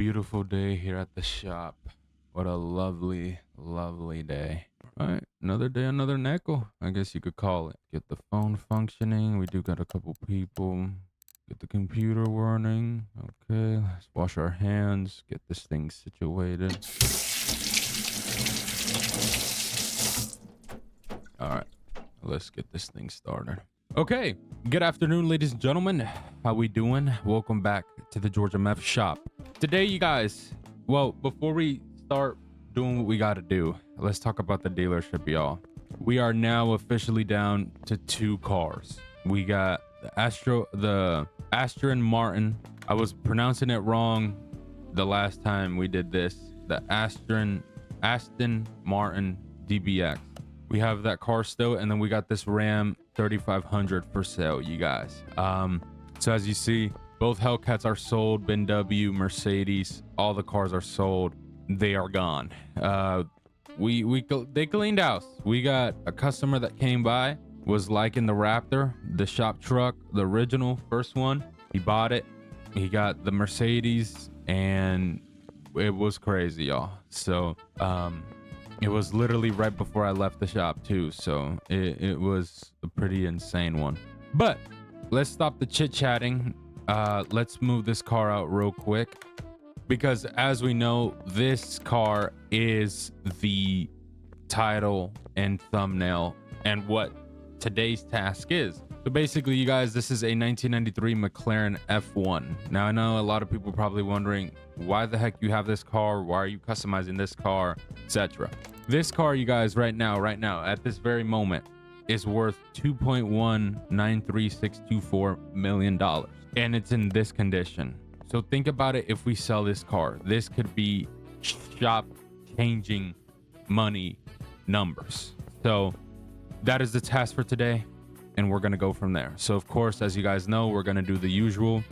beautiful day here at the shop. What a lovely, lovely day. All right, another day, another nickel, I guess you could call it. Get the phone functioning. We do got a couple people. Get the computer running. Okay, let's wash our hands. Get this thing situated. All right, let's get this thing started. Okay, good afternoon, ladies and gentlemen. How we doing? Welcome back to the Georgia Meth Shop. Today, you guys, well, before we start doing what we got to do, let's talk about the dealership, y'all. We are now officially down to 2 cars. We got the Aston Martin. I was pronouncing it wrong the last time we did this. The Aston Martin DBX. We have that car still, and then we got this Ram 3500 for sale, you guys. So as you see, both Hellcats are sold. BMW, Mercedes, all the cars are sold. They are gone. They cleaned house. We got a customer that came by, was liking the Raptor, the shop truck, the original first one. He bought it. He got the Mercedes, and it was crazy, y'all. So it was literally right before I left the shop too, so it was a pretty insane one. But let's stop the chit-chatting. Let's move this car out real quick, because as we know, this car is the title and thumbnail and what today's task is. So basically, you guys, this is a 1993 McLaren F1. Now, I know a lot of people probably wondering, why the heck you have this car? Why are you customizing this car, etc. This car, you guys, right now, at this very moment, is worth $2.193624 million. And it's in this condition. So think about it. If we sell this car, this could be shop changing money numbers. So that is the task for today, and we're going to go from there. So of course, as you guys know, we're going to do the usual.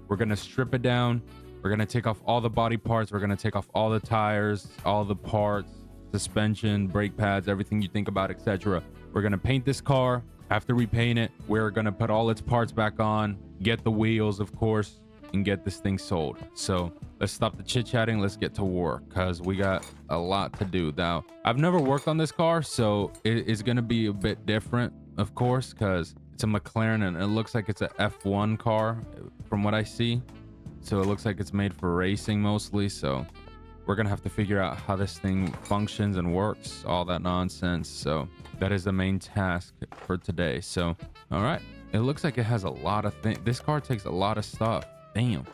We're going to strip it down. We're going to take off all the body parts. We're going to take off all the tires, all the parts, suspension, brake pads, everything you think about, etc. We're going to paint this car. After we paint it, we're going to put all its parts back on, get the wheels, of course, and get this thing sold. So let's stop the chit-chatting. Let's get to work, because we got a lot to do. Now, I've never worked on this car, so it's going to be a bit different, of course, because it's a McLaren and it looks like it's a F1 car from what I see. So it looks like it's made for racing mostly. So we're going to have to figure out how this thing functions and works, all that nonsense. So that is the main task for today. So, all right. It looks like it has a lot of things. This car takes a lot of stuff. Damn.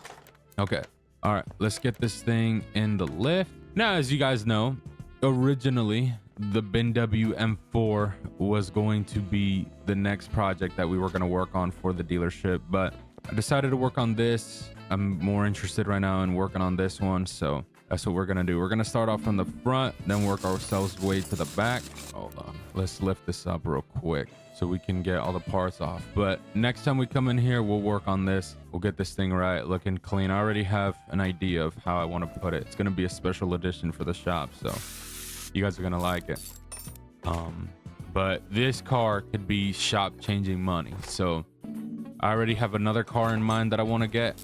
Okay. All right. Let's get this thing in the lift. Now, as you guys know, originally the BMW M4 was going to be the next project that we were going to work on for the dealership, but I decided to work on this. I'm more interested right now in working on this one. So that's what we're going to do. We're going to start off from the front, then work ourselves way to the back. Hold on. Let's lift this up real quick so we can get all the parts off. But next time we come in here, we'll work on this. We'll get this thing right, looking clean. I already have an idea of how I want to put it. It's going to be a special edition for the shop, so you guys are going to like it. But this car could be shop changing money. So I already have another car in mind that I want to get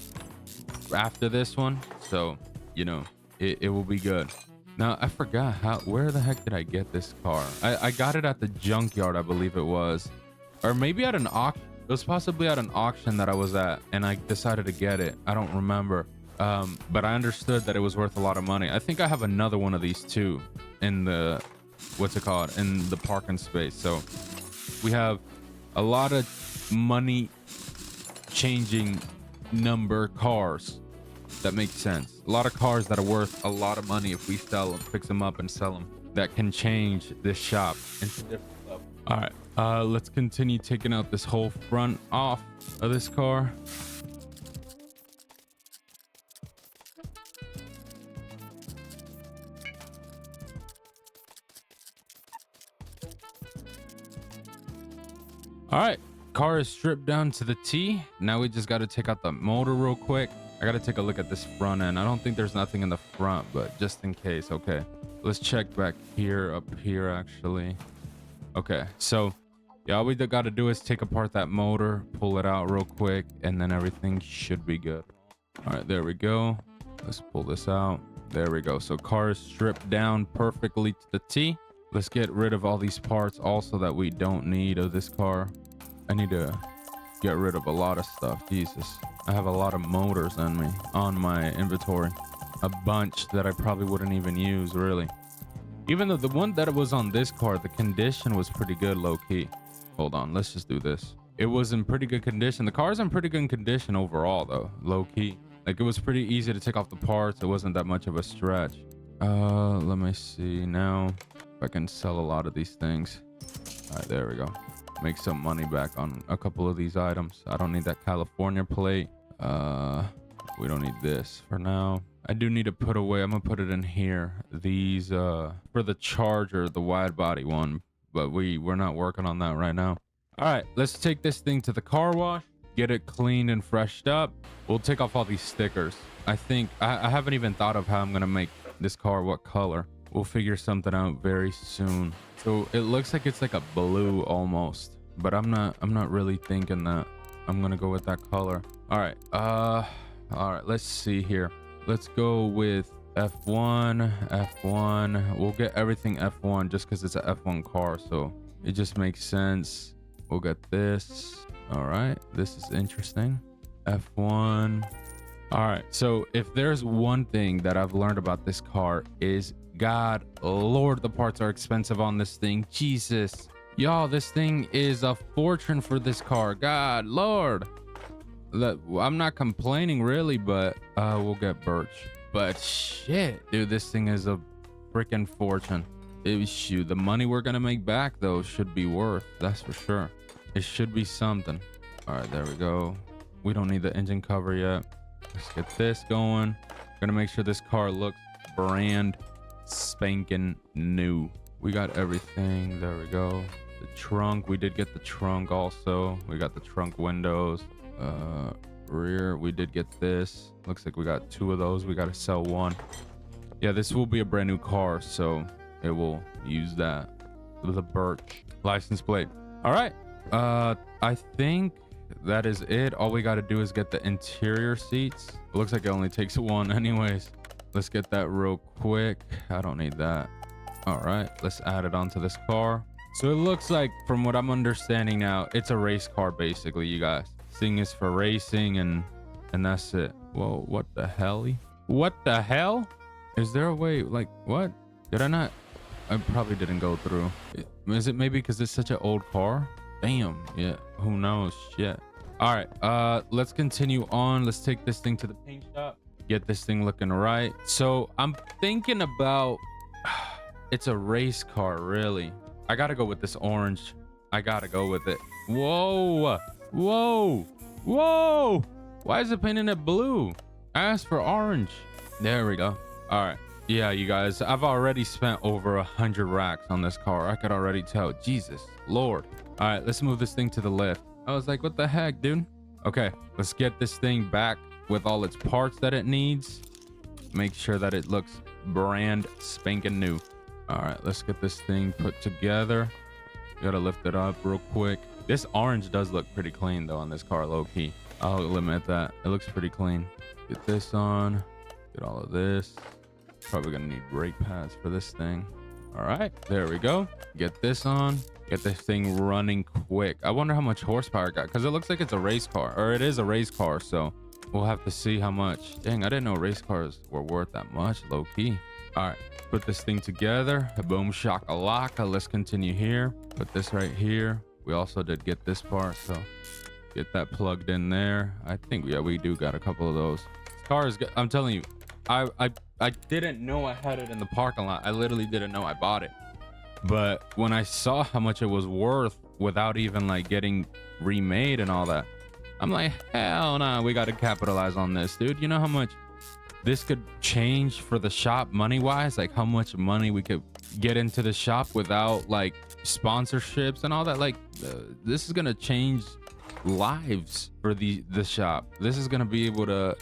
after this one. So, you know, it will be good. Now, I forgot where the heck did I get this car? I got it at the junkyard, I believe it was. Or maybe at an auction. It was possibly at an auction that I was at, and I decided to get it. I don't remember. But I understood that it was worth a lot of money. I think I have another one of these too in the, what's it called? In the parking space. So we have a lot of money changing number cars. That makes sense. A lot of cars that are worth a lot of money if we sell them, fix them up and sell them, that can change this shop into different levels. All right, let's continue taking out this whole front off of this car. All right, car is stripped down to the T. Now we just got to take out the motor real quick. I got to take a look at this front end. I don't think there's nothing in the front, but just in case. Okay, let's check back here, up here actually. Okay, so yeah, all we got to do is take apart that motor, pull it out real quick, and then everything should be good. All right, there we go. Let's pull this out. There we go. So car is stripped down perfectly to the T. Let's get rid of all these parts also that we don't need of this car. I need to get rid of a lot of stuff. Jesus, I have a lot of motors on my inventory, a bunch that I probably wouldn't even use really. Even though the one that was on this car, the condition was pretty good, low key. Hold on, let's just do this. It was in pretty good condition. The car's in pretty good condition overall though, low key. Like it was pretty easy to take off the parts. It wasn't that much of a stretch. Let me see now if I can sell a lot of these things. All right, there we go. Make some money back on a couple of these items. I don't need that California plate. We don't need this for now. I do need to put away, I'm gonna put it in here, these for the Charger, the wide body one, but we're not working on that right now. All right, let's take this thing to the car wash, get it cleaned and freshed up. We'll take off all these stickers. I think I haven't even thought of how I'm gonna make this car what color. We'll figure something out very soon. So it looks like it's like a blue almost, but I'm not really thinking that I'm gonna go with that color. All right, let's see here. Let's go with F1. We'll get everything F1 just because it's an F1 car, so it just makes sense. We'll get this. All right, this is interesting. F1. All right, so if there's one thing that I've learned about this car is, God Lord, the parts are expensive on this thing. Jesus, y'all, this thing is a fortune for this car. God Lord. I'm not complaining really, but we'll get Birch. But shit, dude, this thing is a freaking fortune. Shoot, the money we're gonna make back though should be worth, that's for sure. It should be something. All right, there we go. We don't need the engine cover yet. Let's get this going. Gonna make sure this car looks brand spanking new. We got everything. There we go. The trunk, we did get the trunk also. We got the trunk windows. Rear, we did get this. Looks like we got 2 of those. We got to sell 1. Yeah, this will be a brand new car, so it will use that. The Birch license plate. All right, I think that is it. All we got to do is get the interior seats. It looks like it only takes 1 anyways. Let's get that real quick. I don't need that. All right, let's add it onto this car. So it looks like, from what I'm understanding now, it's a race car basically, you guys. Thing is for racing and that's it. Whoa, what the hell? What the hell? Is there a way, like, what? Did I not? I probably didn't go through. Is it maybe because it's such an old car? Damn, yeah, who knows? Shit. All right, let's continue on. Let's take this thing to the paint shop, get this thing looking right. So I'm thinking about, it's a race car, really. I gotta go with this orange. I gotta go with it. Whoa. Whoa, whoa, why is it painting it blue? I asked for orange. There we go. All right, yeah, you guys, I've already spent over 100 racks on this car. I could already tell. Jesus Lord. All right, let's move this thing to the left. I was like, what the heck, dude? Okay, let's get this thing back with all its parts that it needs. Make sure that it looks brand spanking new. All right, let's get this thing put together. Gotta lift it up real quick. This orange does look pretty clean though on this car, low key. I'll admit that. It looks pretty clean. Get this on. Get all of this. Probably gonna need brake pads for this thing. All right, there we go. Get this on. Get this thing running quick. I wonder how much horsepower it got, because it looks like it's a race car, or it is a race car, so we'll have to see how much. Dang, I didn't know race cars were worth that much, low key. All right, put this thing together. Boom shakalaka. Let's continue here. Put this right here. We also did get this part, so get that plugged in there. I think, yeah, we do got a couple of those. This car is good. I'm telling you, I didn't know I had it in the parking lot. I literally didn't know I bought it. But when I saw how much it was worth without even like getting remade and all that, I'm like, hell nah, we got to capitalize on this, dude. You know how much this could change for the shop money wise? Like how much money we could get into the shop without like sponsorships and all that. Like this is gonna change lives for the shop. This is gonna be able to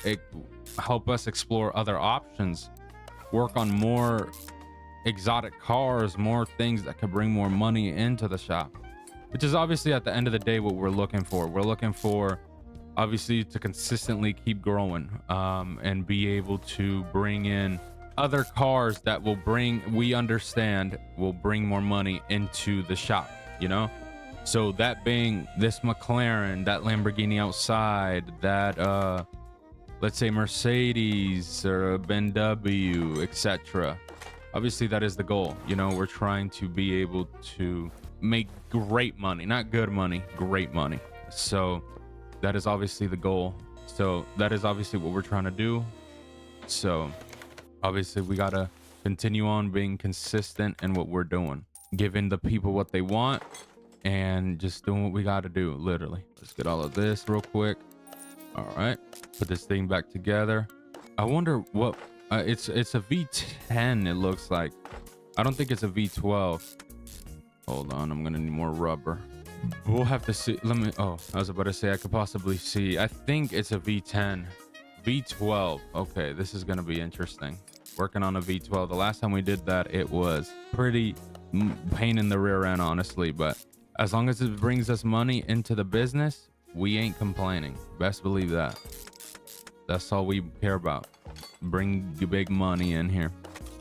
help us explore other options, work on more exotic cars, more things that could bring more money into the shop, which is obviously at the end of the day what we're looking for. We're looking for obviously to consistently keep growing, and be able to bring in other cars that will bring, we understand, will bring more money into the shop, you know? So that being this McLaren, that Lamborghini outside, that let's say Mercedes or a BMW, etc. Obviously that is the goal. You know, we're trying to be able to make great money, not good money, great money. So that is obviously the goal. So that is obviously what we're trying to do. So obviously we got to continue on being consistent in what we're doing, giving the people what they want, and just doing what we got to do. Literally, let's get all of this real quick. All right, put this thing back together. I wonder what it's a V10, it looks like. I don't think it's a V12. Hold on, I'm gonna need more rubber. We'll have to see. Let me, oh, I was about to say I could possibly see. I think it's a V10. V12. Okay, this is gonna be interesting. Working on a V12. The last time we did that, it was pretty pain in the rear end, honestly. But as long as it brings us money into the business, we ain't complaining. Best believe that. That's all we care about. Bring the big money in here.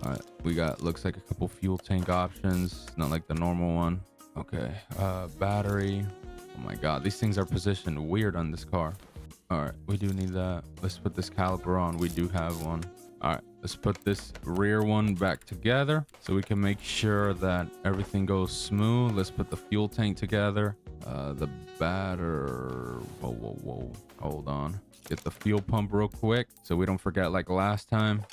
All right, we got, looks like a couple fuel tank options, not like the normal one. Okay, battery. Oh my god, these things are positioned weird on this car. All right, we do need that. Let's put this caliper on. We do have one. All right, let's put this rear one back together so we can make sure that everything goes smooth. Let's put the fuel tank together. The whoa, hold on. Get the fuel pump real quick so we don't forget like last time.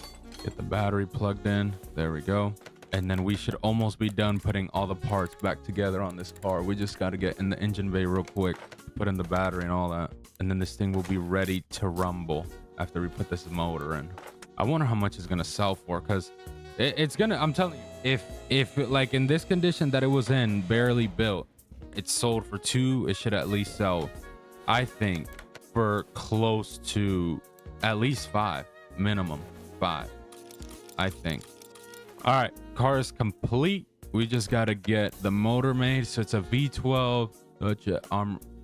Get the battery plugged in. There we go. And then we should almost be done putting all the parts back together on this car. We just got to get in the engine bay real quick, put in the battery and all that, and then this thing will be ready to rumble after we put this motor in. I wonder how much it's gonna sell for, because it's gonna, I'm telling you, if like in this condition that it was in, barely built, it's sold for 2, it should at least sell, I think, for close to at least 5, minimum 5, I think. All right, car is complete. We just got to get the motor made. So it's a V12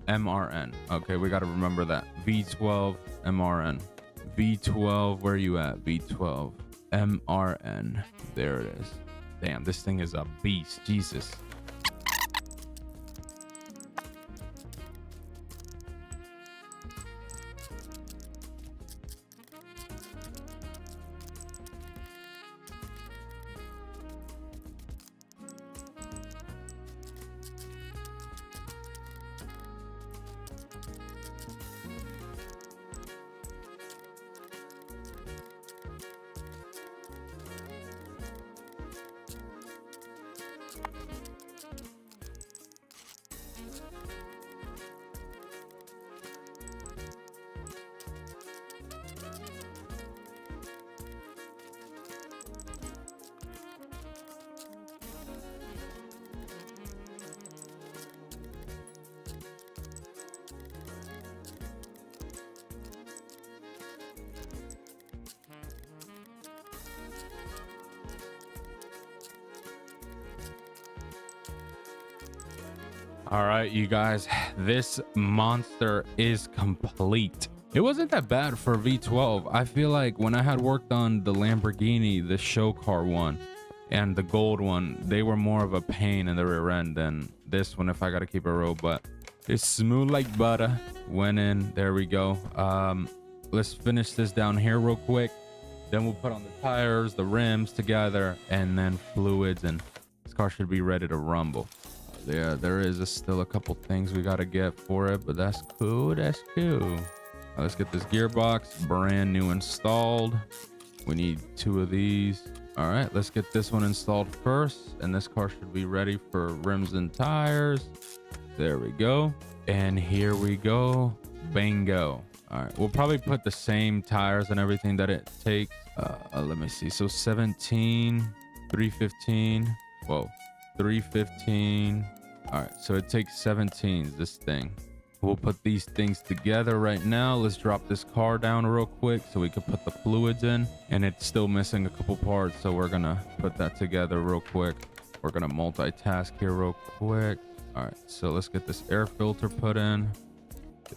MRN. Okay, we got to remember that. V12 MRN. V12, where you at? V12 MRN. There it is. Damn, this thing is a beast. Jesus. All right, you guys, this monster is complete. It wasn't that bad for V12. I feel like when I had worked on the Lamborghini, the show car one, and the gold one, they were more of a pain in the rear end than this one, if I gotta keep it real. But it's smooth like butter. Went in, there we go. Let's finish this down here real quick. Then we'll put on the tires, the rims together, and then fluids, and this car should be ready to rumble. Yeah, there is still a couple things we gotta get for it, but that's cool. That's cool. Let's get this gearbox brand new installed. We need 2 of these. All right, let's get this one installed first, and this car should be ready for rims and tires. There we go. And here we go. Bingo. All right, we'll probably put the same tires and everything that it takes. Let me see. So 17, 315. Whoa, 315. All right, so it takes 17, this thing. We'll put these things together right now. Let's drop this car down real quick so we can put the fluids in, and it's still missing a couple parts, so we're gonna put that together real quick. We're gonna multitask here real quick. All right, so let's get this air filter put in.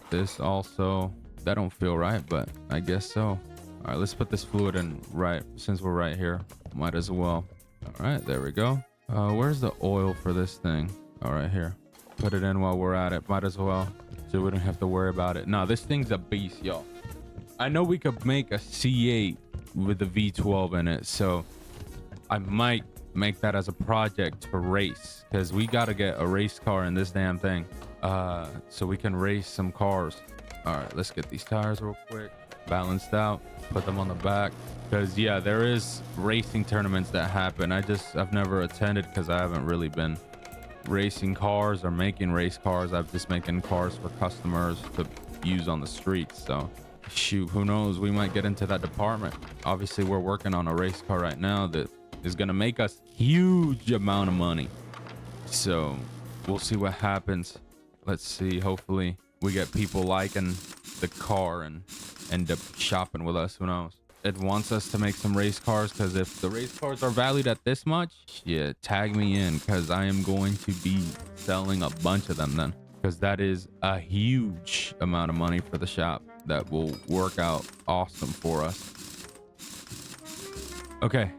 This also, that don't feel right, but I guess so. All right, let's put this fluid in right, since we're right here. Might as well. All right, there we go. Where's the oil for this thing? All right, here. Put it in while we're at it. Might as well, so we don't have to worry about it. No, this thing's a beast, y'all. I know we could make a C8 with the V12 in it, so I might make that as a project to race, because we got to get a race car in this damn thing, so we can race some cars. All right, let's get these tires real quick, balanced out, put them on the back, because yeah, there is racing tournaments that happen. I've never attended because I haven't really been racing cars or making race cars. I've just making cars for customers to use on the streets. So shoot, who knows, we might get into that department. Obviously we're working on a race car right now that is going to make us huge amount of money, so we'll see what happens. Let's see, hopefully we get people liking the car and end up shopping with us. Who knows? It wants us to make some race cars, because if the race cars are valued at this much, yeah, tag me in, because I am going to be selling a bunch of them then, because that is a huge amount of money for the shop that will work out awesome for us. Okay,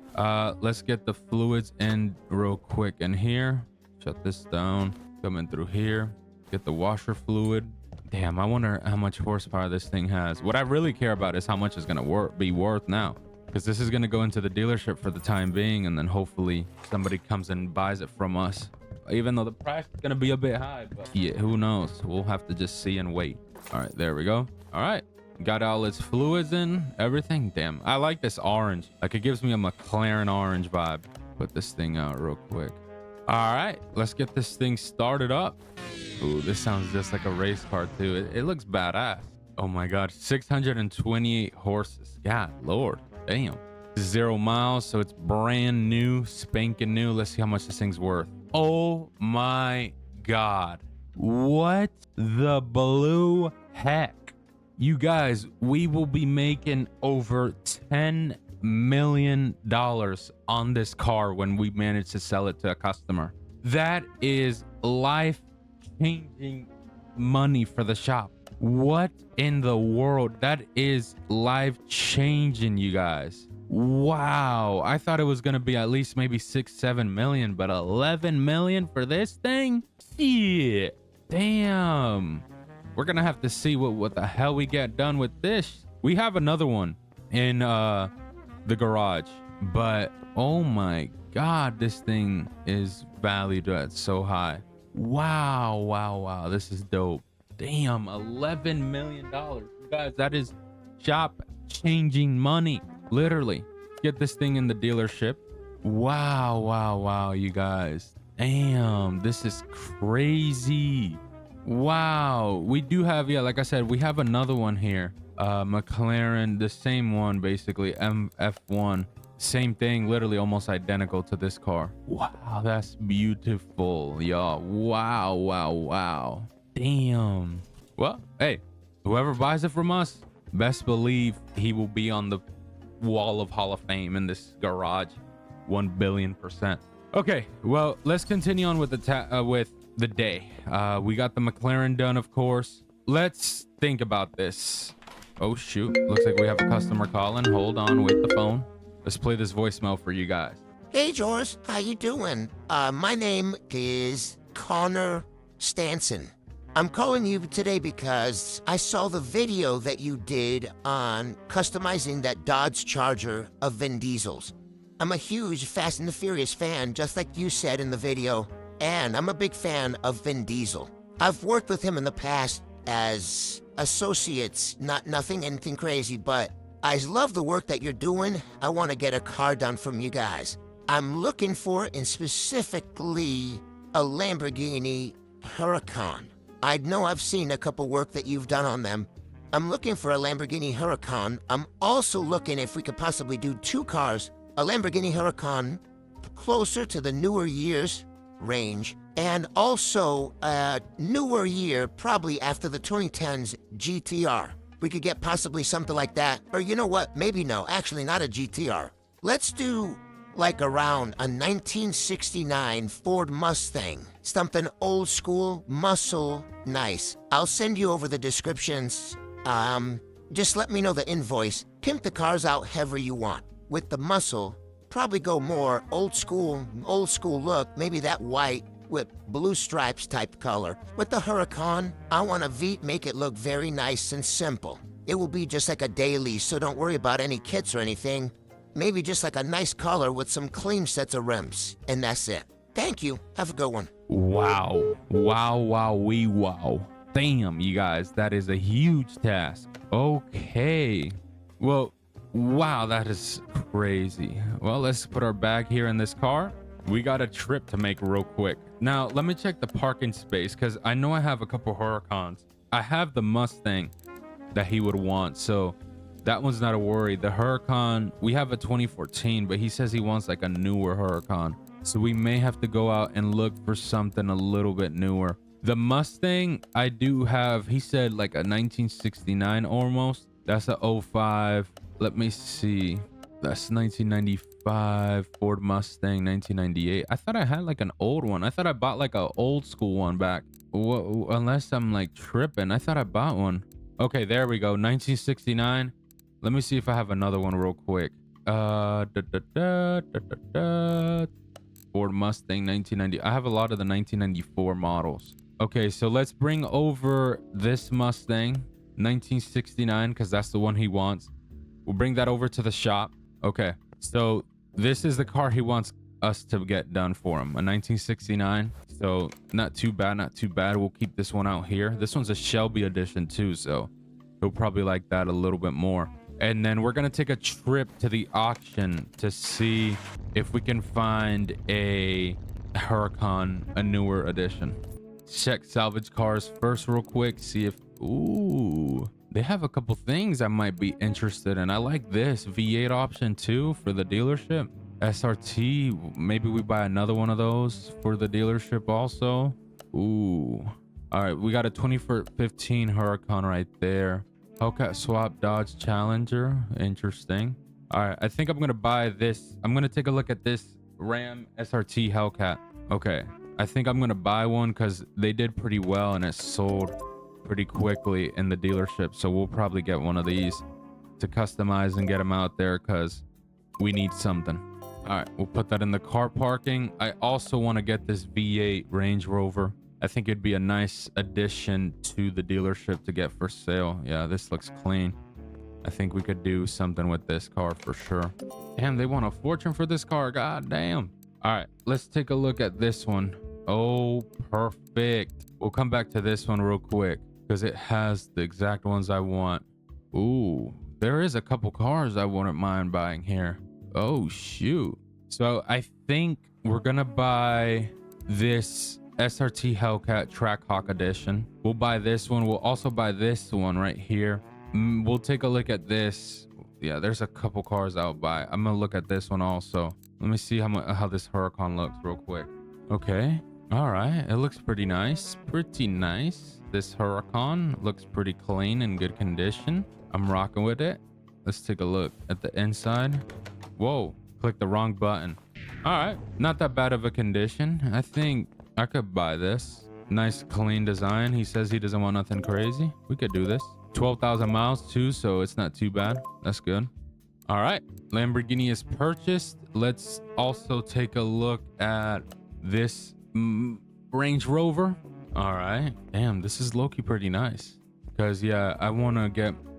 let's get the fluids in real quick in here. Shut this down. Come in through here. Get the washer fluid. Damn, I wonder how much horsepower this thing has. What I really care about is how much it's gonna be worth now, because this is gonna go into the dealership for the time being, and then hopefully somebody comes and buys it from us. Even though the price is gonna be a bit high, but yeah, who knows? We'll have to just see and wait. All right, there we go. All right, got all its fluids in, everything. Damn, I like this orange. Like, it gives me a McLaren orange vibe. Put this thing out real quick. All right, let's get this thing started up. Ooh, this sounds just like a race car too. It looks badass. Oh my god, 628 horses. God lord, damn. 0 miles, so it's brand new, spanking new. Let's see how much this thing's worth. Oh my god, what the blue heck? You guys, we will be making over $10 million on this car when we manage to sell it to a customer. That is life-changing money for the shop. What in the world? That is life-changing, you guys. Wow, I thought it was gonna be at least maybe 6-7 million, but 11 million for this thing? Shit, damn. We're gonna have to see what the hell we get done with this. We have another one in the garage, but oh my god, this thing is valued at so high. Wow, wow, wow, this is dope. Damn, $11 million. You guys, that is shop changing money, literally. Get this thing in the dealership. Wow, wow, wow, you guys. Damn, this is crazy. Wow, we do have, yeah, like I said, we have another one here. McLaren, the same one, basically, MF1. Same thing, literally almost identical to this car. Wow, that's beautiful, y'all. Wow, wow, wow. Damn. Well, hey, whoever buys it from us, best believe he will be on the wall of Hall of Fame in this garage. 1,000,000,000%. Okay, well, let's continue on with the day. We got the McLaren done, of course. Let's think about this. Oh shoot, looks like we have a customer calling. Hold on, wait the phone. Let's play this voicemail for you guys. Hey, George, how you doing? My name is Connor Stanson. I'm calling you today because I saw the video that you did on customizing that Dodge Charger of Vin Diesel's. I'm a huge Fast and the Furious fan, just like you said in the video, and I'm a big fan of Vin Diesel. I've worked with him in the past as associates, nothing anything crazy, but I love the work that you're doing. I want to get a car done from you guys. I'm looking for, and specifically, a Lamborghini Huracan. I know I've seen a couple work that you've done on them. I'm looking for a Lamborghini Huracan. I'm also looking if we could possibly do two cars, a Lamborghini Huracan closer to the newer years range, and also a newer year, probably after the 2010s GTR. We could get possibly something like that. Or you know what? Maybe no, actually not a GTR. Let's do like around a 1969 Ford Mustang Something old school, muscle, nice. I'll send you over the descriptions. Just let me know the invoice. Pimp the cars out however you want. With the muscle, probably go more old school look, maybe that white with blue stripes type color. With the Huracan, I want a V, make it look very nice and simple. It will be just like a daily, so don't worry about any kits or anything. Maybe just like a nice color with some clean sets of rims, and that's it. Thank you. Have a good one. Wow. Wow. Damn, you guys, that is a huge task. Okay. Well, wow, that is crazy. Well, let's put our bag here in this car. We got a trip to make real quick. Now, let me check the parking space because I know I have a couple Huracans. I have the Mustang that he would want, so that one's not a worry. The Huracan, we have a 2014, but he says he wants like a newer Huracan. So we may have to go out and look for something a little bit newer. The Mustang, I do have, he said like a 1969 almost. That's a 05. Let me see. That's 1995 Ford Mustang, 1998. I thought I had like an old one. I thought I bought like an old school one back. Unless I'm like tripping. I thought I bought one. Okay, there we go. 1969. Let me see if I have another one real quick. Ford Mustang 1990. I have a lot of the 1994 models. Okay, so let's bring over this Mustang 1969 because that's the one he wants. We'll bring that over to the shop. Okay, so this is the car he wants us to get done for him, a 1969. So not too bad. We'll keep this one out here. This one's a Shelby edition too, so he'll probably like that a little bit more. And then we're gonna take a trip to the auction to see if we can find a Huracan, a newer edition. Check salvage cars first real quick, see if, ooh, they have a couple things I might be interested in. I like this V8 option too for the dealership. SRT, maybe we buy another one of those for the dealership also. Ooh, all right, we got a 2015 Huracan right there. Hellcat swap Dodge Challenger, interesting. All right, I think I'm gonna buy this. I'm gonna take a look at this Ram SRT Hellcat. Okay, I think I'm gonna buy one because they did pretty well and it sold pretty quickly in the dealership. So we'll probably get one of these to customize and get them out there because we need something. All right, we'll put that in the car parking. I also want to get this V8 Range Rover. I think it'd be a nice addition to the dealership to get for sale. Yeah, this looks clean. I think we could do something with this car for sure. Damn, they want a fortune for this car. God damn. All right, let's take a look at this one. Oh, perfect. We'll come back to this one real quick because it has the exact ones I want. Ooh, there is a couple cars I wouldn't mind buying here. Oh, shoot. So I think we're going to buy this SRT Hellcat Trackhawk edition. We'll buy this one. We'll also buy this one right here. We'll take a look at this. Yeah, there's a couple cars I'll buy. I'm gonna look at this one also. Let me see how this Huracan looks real quick. Okay, all right, it looks pretty nice. This Huracan looks pretty clean and good condition. I'm rocking with it. Let's take a look at the inside. Whoa, click the wrong button. All right, not that bad of a condition. I think I could buy this. Nice clean design. He says he doesn't want nothing crazy. We could do this. 12,000 miles too, so it's not too bad. That's good. All right, Lamborghini is purchased. Let's also take a look at this Range Rover. All right, damn, this is low-key pretty nice because yeah, I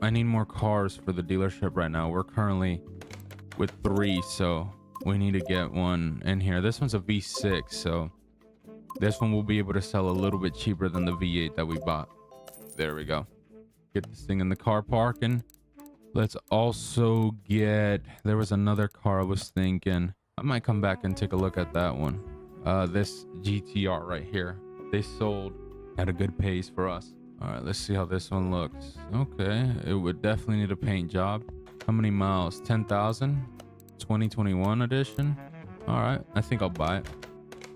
need more cars for the dealership right now. We're currently with 3, so we need to get one in here. This one's a V6, so this one will be able to sell a little bit cheaper than the V8 that we bought. There we go. Get this thing in the car parking. Let's also get, there was another car I was thinking. I might come back and take a look at that one. This GTR right here. They sold at a good pace for us. All right, let's see how this one looks. Okay, it would definitely need a paint job. How many miles? 10,000? 2021 edition. All right, I think I'll buy it.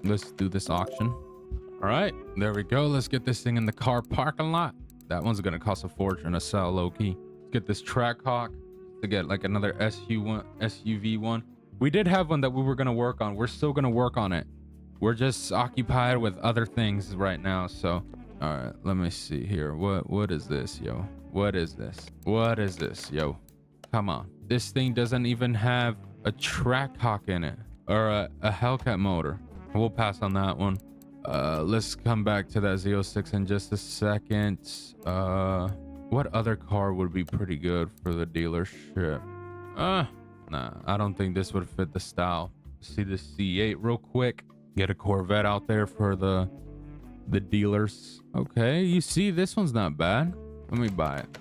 Let's do this auction. All right, there we go. Let's get this thing in the car parking lot. That one's gonna cost a fortune to sell, low-key. Let's get this Trackhawk to get like another SUV one. We did have one that we were gonna work on. We're still gonna work on it. we're just occupied with other things right now. So, all right, let me see here. What is this, yo? What is this? What is this, yo? Come on. This thing doesn't even have a track hawk in it or a Hellcat motor. We'll pass on that one. Let's come back to that Z06 in just a second. What other car would be pretty good for the dealership? Nah, I don't think this would fit the style. See the C8 real quick. Get a Corvette out there for the dealers. Okay, you see, this one's not bad. Let me buy it.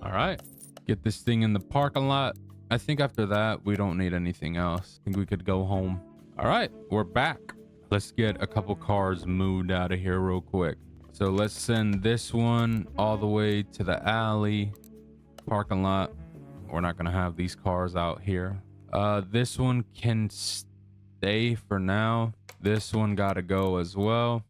All right, get this thing in the parking lot. I think after that, we don't need anything else. I think we could go home. All right, we're back. Let's get a couple cars moved out of here real quick. So let's send this one all the way to the alley parking lot. We're not gonna have these cars out here. This one can stay for now. This one gotta go as well.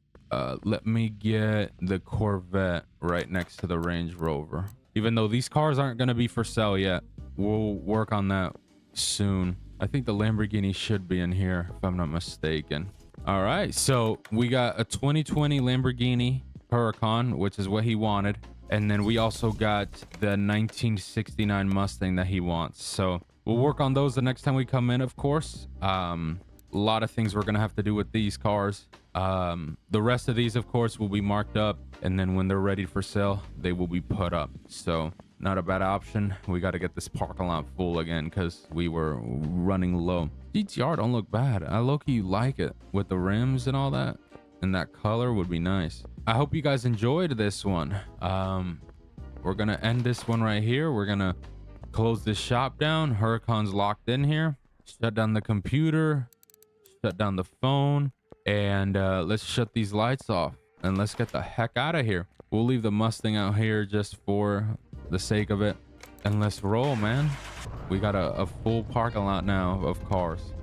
Let me get the Corvette right next to the Range Rover. Even though these cars aren't gonna be for sale yet, we'll work on that soon. I think the Lamborghini should be in here if I'm not mistaken. All right, so we got a 2020 Lamborghini Huracan, which is what he wanted. And then we also got the 1969 Mustang that he wants. So we'll work on those the next time we come in, of course. A lot of things we're gonna have to do with these cars. The rest of these, of course, will be marked up, and then when they're ready for sale, they will be put up. So not a bad option. We got to get this parking lot full again because we were running low. GTR don't look bad. I low-key like it with the rims and all that, and that color would be nice. I hope you guys enjoyed this one. We're gonna end this one right here. We're gonna close this shop down. Huracan's locked in here. Shut down the computer, shut down the phone, and let's shut these lights off and let's get the heck out of here. We'll leave the Mustang out here just for the sake of it, and let's roll, man. We got a full parking lot now of cars.